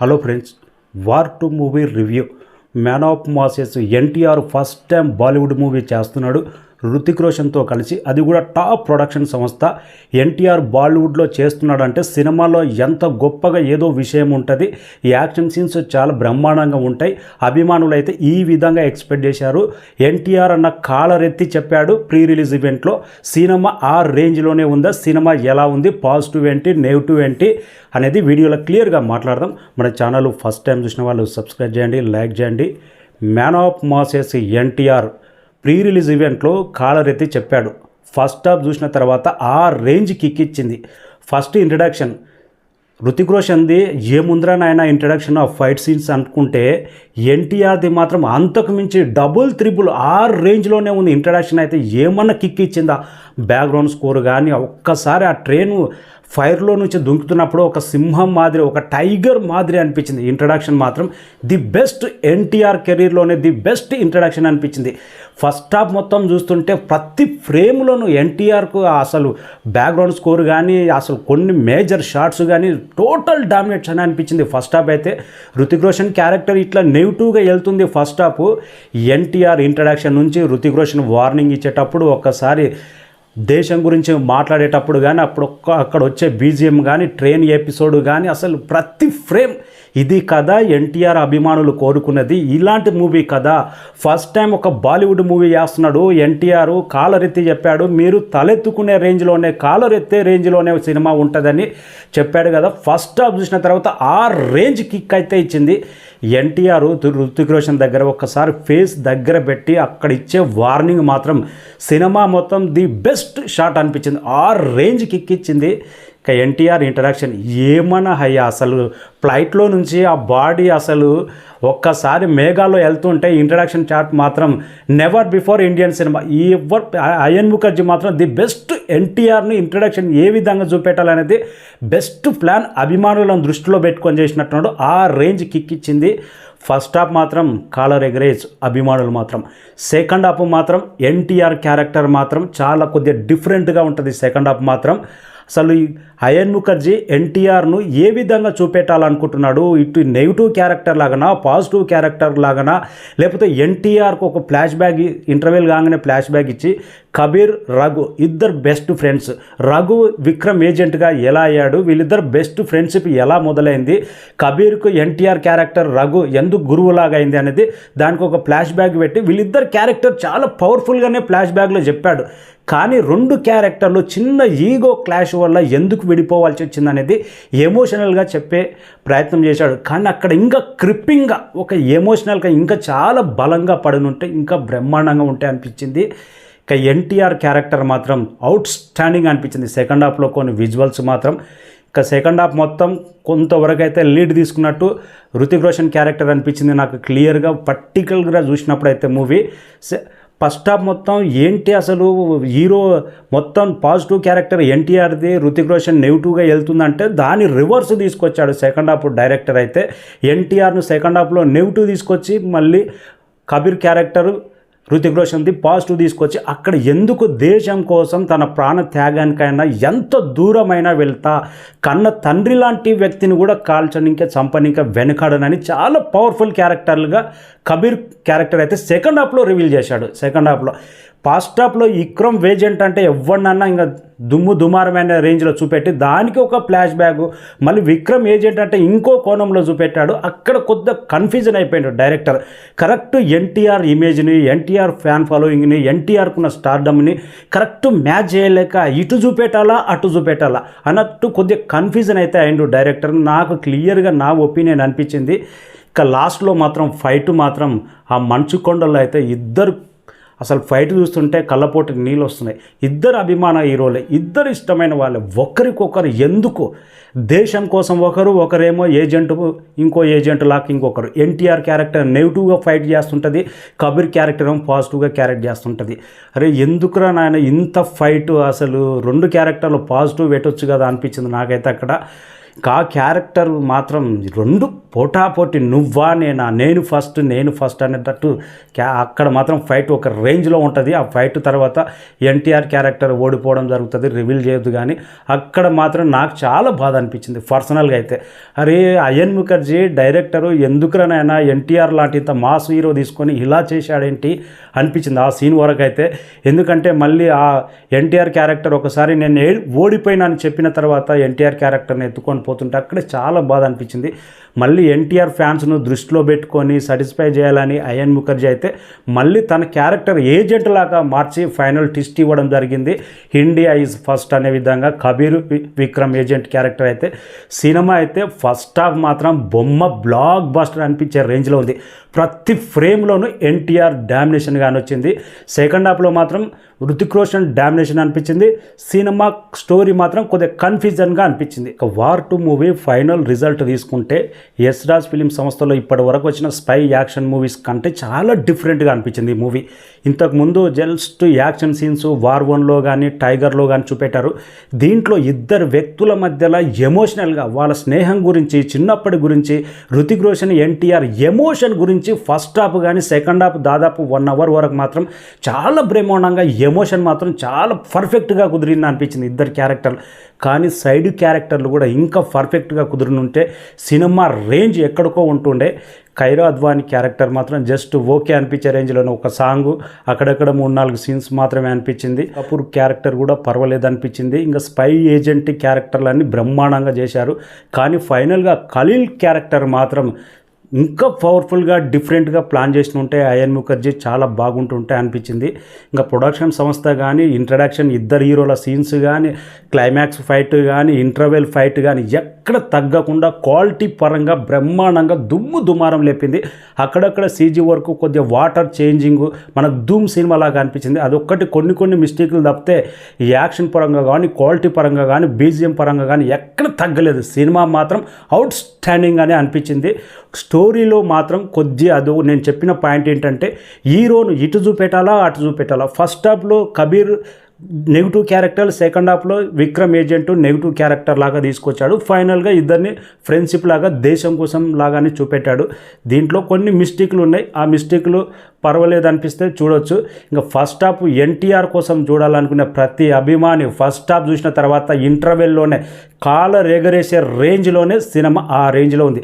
Hello friends, war 2 movie review. Man of masses NTR first time Bollywood movie చేస్తున్నాడు హృతిక్ రోషన్తో కలిసి. అది కూడా టాప్ ప్రొడక్షన్ సంస్థ. ఎన్టీఆర్ బాలీవుడ్లో చేస్తున్నాడంటే సినిమాలో ఎంత గొప్పగా ఏదో విషయం ఉంటుంది. ఈ యాక్షన్ సీన్స్ చాలా బ్రహ్మాండంగా ఉంటాయి. అభిమానులు అయితే ఈ విధంగా ఎక్స్పెక్ట్ చేశారు. ఎన్టీఆర్ అన్న కాలరెత్తి చెప్పాడు ప్రీ రిలీజ్ ఈవెంట్లో. సినిమా ఆ రేంజ్లోనే ఉందా, సినిమా ఎలా ఉంది, పాజిటివ్ ఏంటి, నెగిటివ్ ఏంటి అనేది వీడియోలో క్లియర్గా మాట్లాడదాం. మన ఛానల్ ఫస్ట్ టైం చూసిన వాళ్ళు సబ్స్క్రైబ్ చేయండి, లైక్ చేయండి. Man of masses NTR pre release ఈవెంట్లో కాలరెత్తి చెప్పాడు. ఫస్ట్ హాఫ్ చూసిన తర్వాత ఆ రేంజ్ కిక్ ఇచ్చింది. ఫస్ట్ ఇంట్రడక్షన్ హృతిక్ రోషన్ది ఏముందిరా నాయన ఇంట్రడక్షన్ ఆఫ్ ఫైట్ సీన్స్ అనుకుంటే ఎన్టీఆర్ది మాత్రం అంతకు మించి డబుల్ త్రిబుల్ ఆ రేంజ్లోనే ఉంది. ఇంట్రడక్షన్ అయితే ఏమన్నా కిక్ ఇచ్చిందా. బ్యాక్గ్రౌండ్ స్కోర్ కానీ ఒక్కసారి ఆ ట్రైను ఫైర్లో నుంచి దుంకుతున్నప్పుడు ఒక సింహం మాదిరి, ఒక టైగర్ మాదిరి అనిపించింది. ఇంట్రడక్షన్ మాత్రం ది బెస్ట్, ఎన్టీఆర్ కెరీర్లోనే ది బెస్ట్ ఇంట్రడక్షన్ అనిపించింది. ఫస్ట్ హాఫ్ మొత్తం చూస్తుంటే ప్రతి ఫ్రేమ్లోనూ ఎన్టీఆర్కు అసలు బ్యాక్గ్రౌండ్ స్కోర్ కానీ అసలు కొన్ని మేజర్ షాట్స్ కానీ టోటల్ డామినేషన్ అనిపించింది. ఫస్ట్ హాఫ్ అయితే హృతిక్ రోషన్ క్యారెక్టర్ ఇట్లా నెగిటివ్గా వెళ్తుంది. ఫస్ట్ హాఫ్ ఎన్టీఆర్ ఇంట్రడక్షన్ నుంచి హృతిక్ రోషన్ వార్నింగ్ ఇచ్చేటప్పుడు ఒక్కసారి దేశం గురించి మాట్లాడేటప్పుడు కానీ అక్కడ వచ్చే బీజిఎం కానీ ట్రైన్ ఎపిసోడ్ కానీ అసలు ప్రతి ఫ్రేమ్ ఇది కదా ఎన్టీఆర్ అభిమానులు కోరుకున్నది. ఇలాంటి మూవీ కదా. ఫస్ట్ టైం ఒక బాలీవుడ్ మూవీ చేస్తున్నాడు ఎన్టీఆర్. కాలరెత్తి చెప్పాడు, మీరు తలెత్తుకునే రేంజ్లోనే, కాలరెత్తే రేంజ్లోనే సినిమా ఉంటుందని చెప్పాడు కదా. ఫస్ట్ హాఫ్ చూసిన తర్వాత ఆ రేంజ్ కిక్ అయితే ఇచ్చింది. ఎన్టీఆర్ హృతిక్ రోషన్ దగ్గర ఒక్కసారి ఫేస్ దగ్గర పెట్టి అక్కడ ఇచ్చే వార్నింగ్ మాత్రం సినిమా మొత్తం ది బెస్ట్ షాట్ అనిపించింది. ఆ రేంజ్ కిక్ ఇచ్చింది. ఇక ఎన్టీఆర్ ఇంటరాక్షన్ ఏమన్నా హయ్యా. అసలు ఫ్లైట్లో నుంచి ఆ బాడీ అసలు ఒక్కసారి మేఘాలో వెళ్తుంటే ఇంట్రడక్షన్ షాట్ మాత్రం never before Indian cinema. Ayan Mukherjee మాత్రం ది బెస్ట్ ఎన్టీఆర్ని ఇంట్రడక్షన్ ఏ విధంగా చూపెట్టాలనేది బెస్ట్ ప్లాన్ అభిమానులను దృష్టిలో పెట్టుకొని చేసినట్టున్నాడు. ఆ రేంజ్ కిక్ ఇచ్చింది. ఫస్ట్ హాఫ్ మాత్రం కాలర్ ఎగరేజ్ అభిమానులు మాత్రం. సెకండ్ హాఫ్ మాత్రం ఎన్టీఆర్ క్యారెక్టర్ మాత్రం చాలా కొద్దిగా డిఫరెంట్గా ఉంటుంది. సెకండ్ హాఫ్ మాత్రం అసలు అయన్ ముఖర్జీ ఎన్టీఆర్ను ఏ విధంగా చూపెట్టాలనుకుంటున్నాడు, ఇటు నెగిటివ్ క్యారెక్టర్ లాగానా, పాజిటివ్ క్యారెక్టర్ లాగానా, లేకపోతే ఎన్టీఆర్కు ఒక ఫ్లాష్ బ్యాక్ ఇంటర్వెల్ కాగానే ఫ్లాష్ బ్యాక్ ఇచ్చి కబీర్, రఘు ఇద్దరు బెస్ట్ ఫ్రెండ్స్, రఘు విక్రమ్ ఏజెంట్గా ఎలా అయ్యాడు, వీళ్ళిద్దరు బెస్ట్ ఫ్రెండ్షిప్ ఎలా మొదలైంది, కబీర్కు ఎన్టీఆర్ క్యారెక్టర్ రఘు ఎందుకు గురువులాగా అయింది అనేది దానికి ఒక ఫ్లాష్ బ్యాక్ పెట్టి వీళ్ళిద్దరు క్యారెక్టర్ చాలా పవర్ఫుల్గానే ఫ్లాష్ బ్యాక్లో చెప్పాడు. కానీ రెండు క్యారెక్టర్లు చిన్న ఈగో క్లాష్ వల్ల ఎందుకు విడిపోవాల్సి వచ్చింది అనేది ఎమోషనల్గా చెప్పే ప్రయత్నం చేశాడు. కానీ అక్కడ ఇంకా క్రిప్పింగ్గా ఒక ఎమోషనల్గా ఇంకా చాలా బలంగా పడినుంటే ఇంకా బ్రహ్మాండంగా ఉంటే అనిపించింది. ఇక ఎన్టీఆర్ క్యారెక్టర్ మాత్రం అవుట్ స్టాండింగ్ అనిపించింది. సెకండ్ హాఫ్లో కొన్ని విజువల్స్ మాత్రం ఇక సెకండ్ హాఫ్ మొత్తం కొంతవరకు అయితే లీడ్ తీసుకున్నట్టు హృతిక్ రోషన్ క్యారెక్టర్ అనిపించింది నాకు క్లియర్గా. పర్టికులర్గా చూసినప్పుడు అయితే మూవీ ఫస్ట్ హాఫ్ మొత్తం ఏంటి అసలు హీరో మొత్తం పాజిటివ్ క్యారెక్టర్ ఎన్టీఆర్ది, హృతిక్ రోషన్ నెగిటివ్గా వెళ్తుందంటే దాని రివర్స్ తీసుకొచ్చాడు సెకండ్ హాఫ్ డైరెక్టర్ అయితే. ఎన్టీఆర్ను సెకండ్ హాఫ్లో నెగిటివ్ తీసుకొచ్చి మళ్ళీ కబీర్ క్యారెక్టర్ హృతిక్ రోషన్ది పాజిటివ్ తీసుకొచ్చి అక్కడ ఎందుకు దేశం కోసం తన ప్రాణ త్యాగానికైనా ఎంత దూరమైనా వెళ్తా, కన్న తండ్రి లాంటి వ్యక్తిని కూడా కాల్చనికే చంపనిక వెనకాడనని చాలా పవర్ఫుల్ క్యారెక్టర్లుగా కబీర్ క్యారెక్టర్ అయితే సెకండ్ హాఫ్లో రివీల్ చేశాడు. సెకండ్ హాఫ్లో ఫస్ట్ హాఫ్లో విక్రమ్ ఏజెంట్ అంటే ఎవరినన్నా ఇంకా దుమ్ము దుమారమైన రేంజ్లో చూపెట్టి దానికి ఒక ఫ్లాష్ బ్యాక్, మళ్ళీ విక్రమ్ ఏజెంట్ అంటే ఇంకో కోణంలో చూపెట్టాడు. అక్కడ కొద్దిగా కన్ఫ్యూజన్ అయిపోయాడు డైరెక్టర్. కరెక్ట్ ఎన్టీఆర్ ఇమేజ్ని, ఎన్టీఆర్ ఫ్యాన్ ఫాలోయింగ్ని, ఎన్టీఆర్కున్న స్టార్డమ్ని కరెక్ట్ మ్యాచ్ చేయలేక ఇటు చూపెట్టాలా అటు చూపెట్టాలా అన్నట్టు కొద్దిగా కన్ఫ్యూజన్ అయితే అయిండు డైరెక్టర్. నాకు క్లియర్గా నా ఒపీనియన్ అనిపించింది. ఇక లాస్ట్లో మాత్రం ఫైట్ మాత్రం ఆ మంచు కొండల్లో అయితే ఇద్దరు అసలు ఫైట్ చూస్తుంటే కళ్ళపోటుకి నీళ్ళు వస్తున్నాయి. ఇద్దరు అభిమాన హీరోలే, ఇద్దరు ఇష్టమైన వాళ్ళే, ఒకరికొకరు ఎందుకు దేశం కోసం ఒకరేమో ఏజెంట్, ఇంకో ఏజెంట్ లాగా ఇంకొకరు. ఎన్టీఆర్ క్యారెక్టర్ నెగిటివ్గా ఫైట్ చేస్తుంటుంది, కబీర్ క్యారెక్టర్ ఏమో పాజిటివ్గా క్యారెక్ట్ చేస్తుంటుంది. అరే ఎందుకురా నాయన ఇంత ఫైట్, అసలు రెండు క్యారెక్టర్లు పాజిటివ్ పెట్టవచ్చు కదా అనిపించింది నాకైతే అక్కడ. ఆ క్యారెక్టర్ మాత్రం రెండు పోటాపోటీ నువ్వా నేను ఫస్ట్ అనేటట్టు అక్కడ మాత్రం ఫైట్ ఒక రేంజ్లో ఉంటుంది. ఆ ఫైట్ తర్వాత ఎన్టీఆర్ క్యారెక్టర్ ఓడిపోవడం జరుగుతుంది, రివీల్ చేయొద్దు. కానీ అక్కడ మాత్రం నాకు చాలా బాధ అనిపించింది పర్సనల్గా అయితే. అరే అయన్ ముఖర్జీ డైరెక్టరు ఎందుకురానైనా ఎన్టీఆర్ లాంటి ఇంత మాస్ హీరో తీసుకొని ఇలా చేశాడేంటి అనిపించింది ఆ సీన్ వరకు అయితే. ఎందుకంటే మళ్ళీ ఆ ఎన్టీఆర్ క్యారెక్టర్ ఒకసారి నేను ఓడిపోయినా అని చెప్పిన తర్వాత ఎన్టీఆర్ క్యారెక్టర్ని ఎత్తుకొని పోతుంటే అక్కడే చాలా బాధ అనిపించింది. మళ్ళీ ఎన్టీఆర్ ఫ్యాన్స్ను దృష్టిలో పెట్టుకొని సాటిస్ఫై చేయాలని అయన్ ముఖర్జీ అయితే మళ్ళీ తన క్యారెక్టర్ ఏజెంట్ లాగా మార్చి ఫైనల్ ట్విస్ట్ ఇవ్వడం జరిగింది. ఇండియా ఈజ్ ఫస్ట్ అనే విధంగా కబీర్ విక్రమ్ ఏజెంట్ క్యారెక్టర్ అయితే సినిమా అయితే ఫస్ట్ హాఫ్ మాత్రం బొమ్మ బ్లాక్ బస్టర్ అనిపించే రేంజ్లో ఉంది. ప్రతి ఫ్రేమ్లోనూ ఎన్టీఆర్ డామినేషన్ కానీ వచ్చింది. సెకండ్ హాఫ్లో మాత్రం హృతిక్ రోషన్ డామినేషన్ అనిపించింది. సినిమా స్టోరీ మాత్రం కొద్దిగా కన్ఫ్యూజన్గా అనిపించింది. ఇక వార్ 2 మూవీ ఫైనల్ రిజల్ట్ తీసుకుంటే యశ్ రాజ్ ఫిలిం సంస్థలో ఇప్పటి వరకు వచ్చిన స్పై యాక్షన్ మూవీస్ కంటే చాలా డిఫరెంట్గా అనిపించింది ఈ మూవీ. ఇంతకుముందు జస్ట్ యాక్షన్ సీన్స్ వార్ 1లో కానీ టైగర్లో కానీ చూపెట్టారు. దీంట్లో ఇద్దరు వ్యక్తుల మధ్యలో ఎమోషనల్గా వాళ్ళ స్నేహం గురించి, చిన్నప్పటి గురించి, హృతిక్ రోషన్ ఎన్టీఆర్ ఎమోషన్ గురించి ఫస్ట్ హాఫ్ కానీ సెకండ్ హాఫ్ దాదాపు 1 అవర్ వరకు మాత్రం చాలా బ్రహ్మాండంగా ఎమోషన్ మాత్రం చాలా పర్ఫెక్ట్గా కుదిరింది అనిపించింది ఇద్దరు క్యారెక్టర్లు. కానీ సైడ్ క్యారెక్టర్లు కూడా ఇంకా పర్ఫెక్ట్గా కుదిరినుంటే సినిమా రేంజ్ ఎక్కడికో ఉంటుండే. కైరా అద్వానీ క్యారెక్టర్ మాత్రం జస్ట్ ఓకే అనిపించే రేంజ్లోనే ఒక సాంగు, అక్కడక్కడ 3-4 సీన్స్ మాత్రమే అనిపించింది. కపూర్ క్యారెక్టర్ కూడా పర్వాలేదు అనిపించింది. ఇంకా స్పై ఏజెంట్ క్యారెక్టర్లన్నీ బ్రహ్మాండంగా చేశారు. కానీ ఫైనల్గా ఖలీల్ క్యారెక్టర్ మాత్రం ఇంకా పవర్ఫుల్గా డిఫరెంట్గా ప్లాన్ చేసి ఉంటే అయన్ ముఖర్జీ చాలా బాగుంటుంటే అనిపించింది. ఇంకా ప్రొడక్షన్ సంస్థ కానీ, ఇంట్రడక్షన్ ఇద్దరు హీరోల సీన్స్ కానీ, క్లైమాక్స్ ఫైట్ కానీ, ఇంటర్వెల్ ఫైట్ కానీ ఎక్కడ తగ్గకుండా క్వాలిటీ పరంగా బ్రహ్మాండంగా దుమారం లేపింది. అక్కడక్కడ సీజీ వరకు కొద్దిగా వాటర్ చేంజింగ్ మనకు ధూమ్ సినిమా లాగా అనిపించింది. అదొక్కటి కొన్ని మిస్టేక్లు తప్పితే ఈ యాక్షన్ పరంగా కానీ, క్వాలిటీ పరంగా కానీ, బీజిఎం పరంగా కానీ ఎక్కడ తగ్గలేదు. సినిమా మాత్రం అవుట్ స్టాండింగ్ అని అనిపించింది. స్టోరీలో మాత్రం అదో నేను చెప్పిన పాయింట్ ఏంటంటే హీరోను ఇటు చూపెట్టాలా అటు చూపెట్టాలా. ఫస్ట్ హాఫ్లో కబీర్ నెగిటివ్ క్యారెక్టర్, సెకండ్ హాఫ్లో విక్రమ్ ఏజెంట్ నెగిటివ్ క్యారెక్టర్ లాగా తీసుకొచ్చాడు. ఫైనల్గా ఇద్దరిని ఫ్రెండ్షిప్ లాగా దేశం కోసం లాగానే చూపెట్టాడు. దీంట్లో కొన్ని మిస్టేక్లు ఉన్నాయి. ఆ మిస్టేక్లు పర్వాలేదు అనిపిస్తే చూడొచ్చు. ఇంకా ఫస్ట్ హాఫ్ ఎన్టీఆర్ కోసం చూడాలనుకునే ప్రతి అభిమాని ఫస్ట్ హాఫ్ చూసిన తర్వాత ఇంటర్వెల్లోనే కాలర్ ఎగరేసే రేంజ్లోనే సినిమా ఆ రేంజ్లో ఉంది.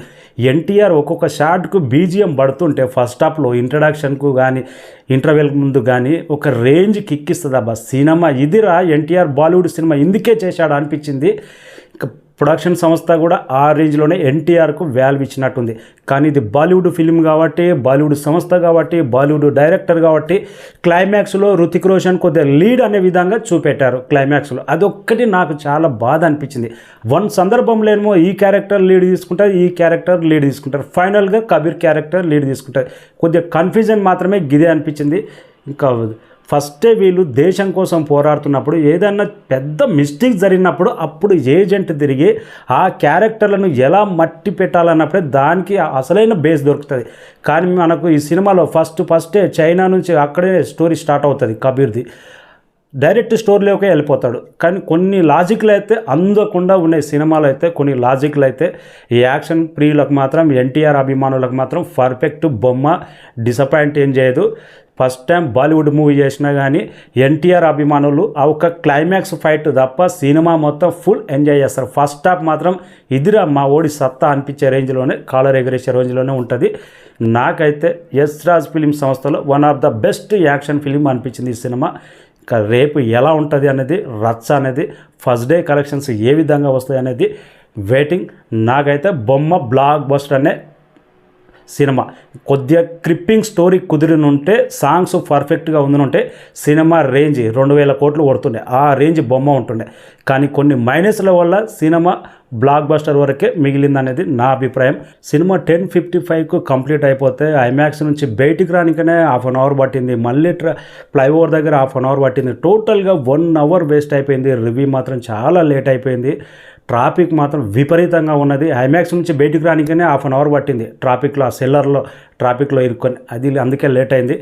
ఎన్టీఆర్ ఒక్కొక్క షాట్కు బీజిఎం పడుతుంటే ఫస్ట్ హాఫ్లో ఇంట్రడక్షన్కు కానీ ఇంటర్వెల్ ముందు కానీ ఒక రేంజ్ కిక్కిస్తుంది అబ్బా సినిమా. ఇదిరా ఎన్టీఆర్ బాలీవుడ్ సినిమా ఇందుకే చేశాడు అనిపించింది. ప్రొడక్షన్ సంస్థ కూడా ఆ రేంజ్లోనే ఎన్టీఆర్కు వాల్యూ ఇచ్చినట్టుంది. కానీ ఇది బాలీవుడ్ ఫిలిం కాబట్టి, బాలీవుడ్ సంస్థ కాబట్టి, బాలీవుడ్ డైరెక్టర్ కాబట్టి క్లైమాక్స్లో హృతిక్ రోషన్ కొద్దిగా లీడ్ అనే విధంగా చూపెట్టారు క్లైమాక్స్లో. అదొక్కటి నాకు చాలా బాధ అనిపించింది. వన్ సందర్భంలో ఏమో ఈ క్యారెక్టర్ లీడ్ తీసుకుంటారు, ఈ క్యారెక్టర్ లీడ్ తీసుకుంటారు, ఫైనల్గా కబీర్ క్యారెక్టర్ లీడ్ తీసుకుంటారు. కొద్దిగా కన్ఫ్యూజన్ మాత్రమే గిదే అనిపించింది. ఇంకా ఫస్టే వీళ్ళు దేశం కోసం పోరాడుతున్నప్పుడు ఏదన్నా పెద్ద మిస్టేక్ జరిగినప్పుడు అప్పుడు ఏజెంట్ తిరిగి ఆ క్యారెక్టర్లను ఎలా మట్టి పెట్టాలన్నప్పుడే దానికి అసలైన బేస్ దొరుకుతుంది. కానీ మనకు ఈ సినిమాలో ఫస్టే చైనా నుంచి అక్కడే స్టోరీ స్టార్ట్ అవుతుంది. కబీర్ది డైరెక్ట్ స్టోరీలోకి వెళ్ళిపోతాడు. కానీ కొన్ని లాజిక్లు అయితే అందకుండా ఉన్నాయి సినిమాలో. అయితే కొన్ని లాజిక్లు అయితే ఈ యాక్షన్ ప్రియులకు మాత్రం, ఎన్టీఆర్ అభిమానులకు మాత్రం పర్ఫెక్ట్ బొమ్మ, డిసప్పాయింట్ ఏం చేయదు. ఫస్ట్ టైం బాలీవుడ్ మూవీ చేసినా కానీ ఎన్టీఆర్ అభిమానులు ఆ ఒక క్లైమాక్స్ ఫైట్ తప్ప సినిమా మొత్తం ఫుల్ ఎంజాయ్ చేస్తారు. ఫస్ట్ హాఫ్ మాత్రం ఇదిరా మా ఓడి సత్తా అనిపించే రేంజ్లోనే, కాలర్ ఎగరేసే రేంజ్లోనే ఉంటుంది. నాకైతే యశ్ రాజ్ ఫిలిం సంస్థలో one of the best action film అనిపించింది ఈ సినిమా. ఇంకా రేపు ఎలా ఉంటుంది అనేది, రచ్చ అనేది, ఫస్ట్ డే కలెక్షన్స్ ఏ విధంగా వస్తాయి అనేది వెయిటింగ్. నాకైతే బొమ్మ బ్లాక్ బస్టర్ అనే సినిమా. కొద్దిగా క్రిప్పింగ్ స్టోరీ కుదిరినుంటే, సాంగ్స్ పర్ఫెక్ట్గా ఉందనుంటే సినిమా రేంజ్ 2000 కోట్లు కొడుతుండే, ఆ రేంజ్ బొమ్మ ఉంటుండే. కానీ కొన్ని మైనస్ల వల్ల సినిమా బ్లాక్ బస్టర్ వరకే మిగిలిందనేది నా అభిప్రాయం. సినిమా 10:55కు కంప్లీట్ అయిపోతే ఐమాక్స్ నుంచి బయటికి రానికనే హాఫ్ అన్ అవర్ పట్టింది. మళ్ళీ ఫ్లైఓవర్ దగ్గర హాఫ్ అన్ అవర్ పట్టింది. టోటల్గా 1 అవర్ వేస్ట్ అయిపోయింది. రివ్యూ మాత్రం చాలా లేట్ అయిపోయింది. ట్రాఫిక్ మాత్రం విపరీతంగా ఉన్నది. ఐమాక్స్ నుంచి బయటికి రానికనే హాఫ్ అన్ అవర్ పట్టింది. ట్రాఫిక్లో, ఆ సెల్లర్లో ట్రాఫిక్లో ఇరుక్కొని, అది అందుకే లేట్ అయింది.